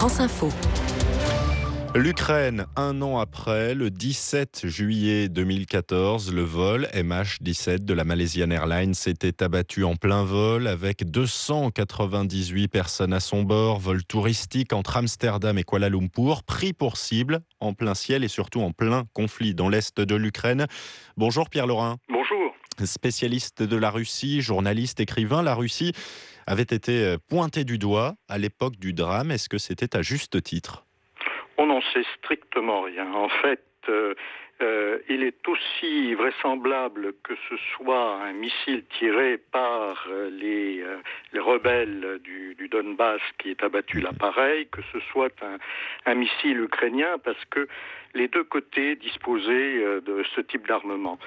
France Info. L'Ukraine, un an après, le 17 juillet 2014, le vol MH17 de la Malaysian Airlines s'était abattu en plein vol avec 298 personnes à son bord, vol touristique entre Amsterdam et Kuala Lumpur, pris pour cible en plein ciel et surtout en plein conflit dans l'est de l'Ukraine. Bonjour Pierre Laurin. Bonjour. Spécialiste de la Russie, journaliste, écrivain, la Russie avait été pointée du doigt à l'époque du drame. Est-ce que c'était à juste titre ? On n'en sait strictement rien. En fait, il est aussi vraisemblable que ce soit un missile tiré par les rebelles du Donbass qui ait abattu l'appareil, que ce soit un missile ukrainien, parce que les deux côtés disposaient de ce type d'armement.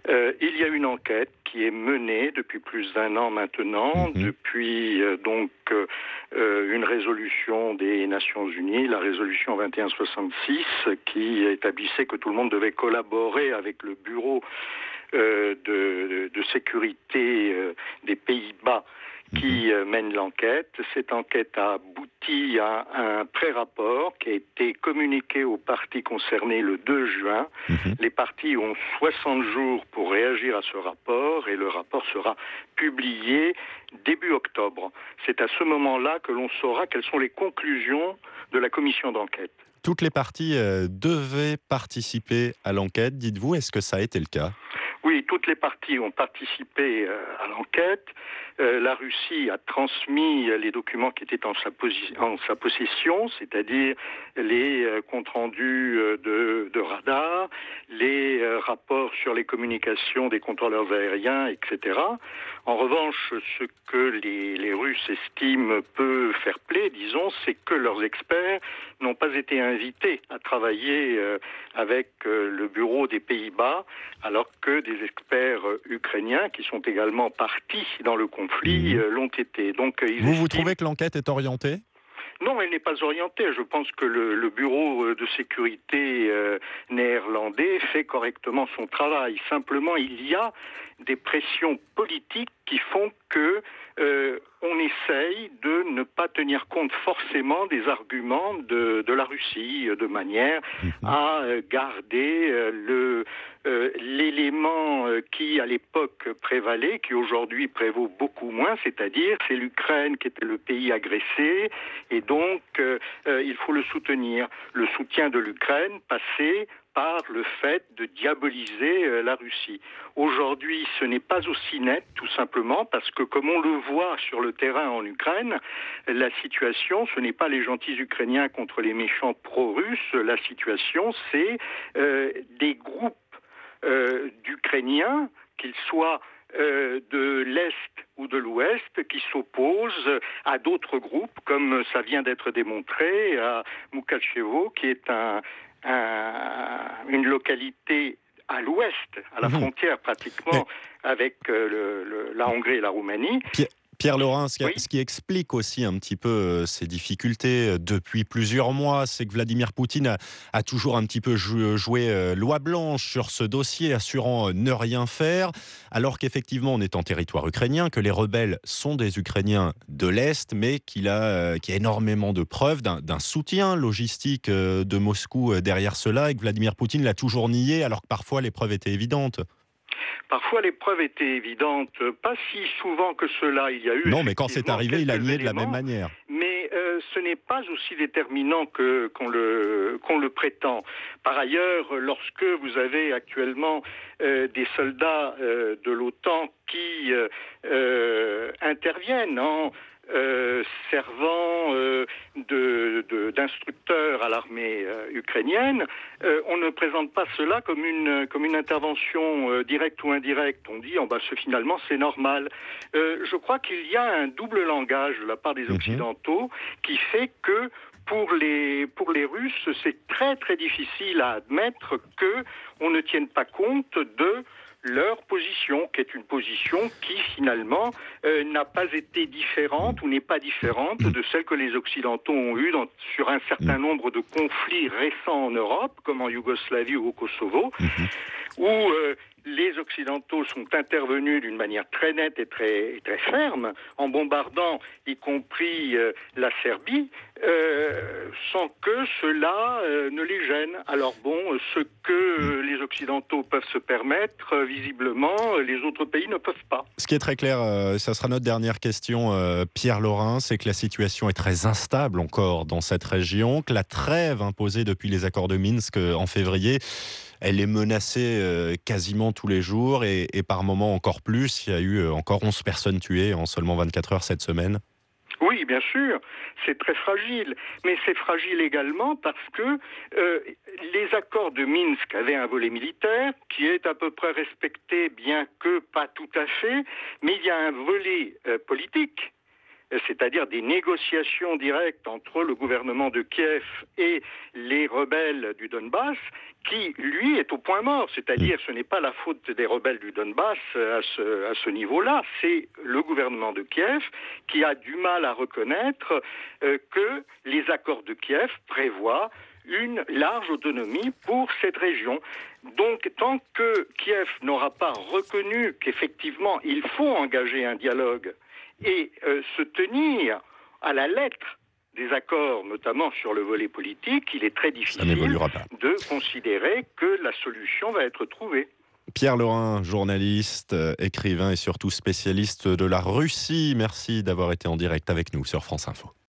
Il y a une enquête qui est menée depuis plus d'1 an maintenant, depuis une résolution des Nations Unies, la résolution 2166, qui établissait que tout le monde devait collaborer avec le bureau de sécurité des Pays-Bas qui mène l'enquête. Cette enquête a abouti à un pré-rapport qui a été communiqué aux parties concernées le 2 juin. Les parties ont 60 jours pour réagir à ce rapport et le rapport sera publié début octobre. C'est à ce moment-là que l'on saura quelles sont les conclusions de la commission d'enquête. Toutes les parties devaient participer à l'enquête, dites-vous. Est-ce que ça a été le cas ? Oui, toutes les parties ont participé à l'enquête. La Russie a transmis les documents qui étaient en sa possession, c'est-à-dire les comptes rendus de radar, les rapports sur les communications des contrôleurs aériens, etc. En revanche, ce que les Russes estiment peut faire plaie, disons, c'est que leurs experts n'ont pas été invités à travailler avec le bureau des Pays-Bas, alors que des experts ukrainiens qui sont également partis dans le conflit l'ont été. Donc, vous trouvez que l'enquête est orientée ? Non, elle n'est pas orientée. Je pense que le bureau de sécurité néerlandais fait correctement son travail. Simplement, il y a des pressions politiques qui font que on essaye de ne pas tenir compte forcément des arguments de la Russie, de manière à garder l'élément qui à l'époque prévalait, qui aujourd'hui prévaut beaucoup moins, c'est-à-dire c'est l'Ukraine qui était le pays agressé et donc il faut le soutenir. Le soutien de l'Ukraine passait par le fait de diaboliser la Russie. Aujourd'hui, ce n'est pas aussi net, tout simplement, parce que comme on le voit sur le terrain en Ukraine, la situation, ce n'est pas les gentils Ukrainiens contre les méchants pro-russes, la situation, c'est des groupes d'Ukrainiens, qu'ils soient de l'Est ou de l'Ouest, qui s'opposent à d'autres groupes, comme ça vient d'être démontré à Mukhachevo, qui est une localité à l'ouest, à la frontière pratiquement avec la Hongrie et la Roumanie. Pierre Laurin, ce qui explique aussi un petit peu ces difficultés depuis plusieurs mois, c'est que Vladimir Poutine a toujours un petit peu joué loi blanche sur ce dossier, assurant ne rien faire, alors qu'effectivement on est en territoire ukrainien, que les rebelles sont des Ukrainiens de l'Est, mais qu'il y a énormément de preuves d'un soutien logistique de Moscou derrière cela, et que Vladimir Poutine l'a toujours nié, alors que parfois les preuves étaient évidentes. Parfois, les preuves étaient évidentes, pas si souvent que cela. Il y a eu non, mais quand c'est arrivé, il a nié de la même manière. Mais ce n'est pas aussi déterminant qu'on le prétend. Par ailleurs, lorsque vous avez actuellement des soldats de l'OTAN qui interviennent en servant d'instructeurs à l'armée ukrainienne, on ne présente pas cela comme une intervention directe ou indirecte. On dit finalement c'est normal. Je crois qu'il y a un double langage de la part des Occidentaux qui fait que pour les Russes, c'est très très difficile à admettre qu'on ne tienne pas compte de leur position, qui est une position qui finalement n'a pas été différente ou n'est pas différente de celle que les Occidentaux ont eue sur un certain nombre de conflits récents en Europe, comme en Yougoslavie ou au Kosovo, où les Occidentaux sont intervenus d'une manière très nette et très ferme, en bombardant y compris la Serbie, sans que cela ne les gêne. Alors bon, ce que les Occidentaux peuvent se permettre, visiblement, les autres pays ne peuvent pas. Ce qui est très clair, ça sera notre dernière question, Pierre Laurin, c'est que la situation est très instable encore dans cette région, que la trêve imposée depuis les accords de Minsk en février, elle est menacée quasiment tous les jours et par moments encore plus. Il y a eu encore 11 personnes tuées en seulement 24 heures cette semaine. Oui, bien sûr, c'est très fragile. Mais c'est fragile également parce que les accords de Minsk avaient un volet militaire qui est à peu près respecté, bien que pas tout à fait, mais il y a un volet politique, c'est-à-dire des négociations directes entre le gouvernement de Kiev et les rebelles du Donbass, qui, lui, est au point mort. C'est-à-dire, ce n'est pas la faute des rebelles du Donbass à ce niveau-là, c'est le gouvernement de Kiev qui a du mal à reconnaître que les accords de Kiev prévoient une large autonomie pour cette région. Donc, tant que Kiev n'aura pas reconnu qu'effectivement, il faut engager un dialogue et se tenir à la lettre des accords, notamment sur le volet politique, il est très difficile de considérer que la solution va être trouvée. Pierre Laurin, journaliste, écrivain et surtout spécialiste de la Russie, merci d'avoir été en direct avec nous sur France Info.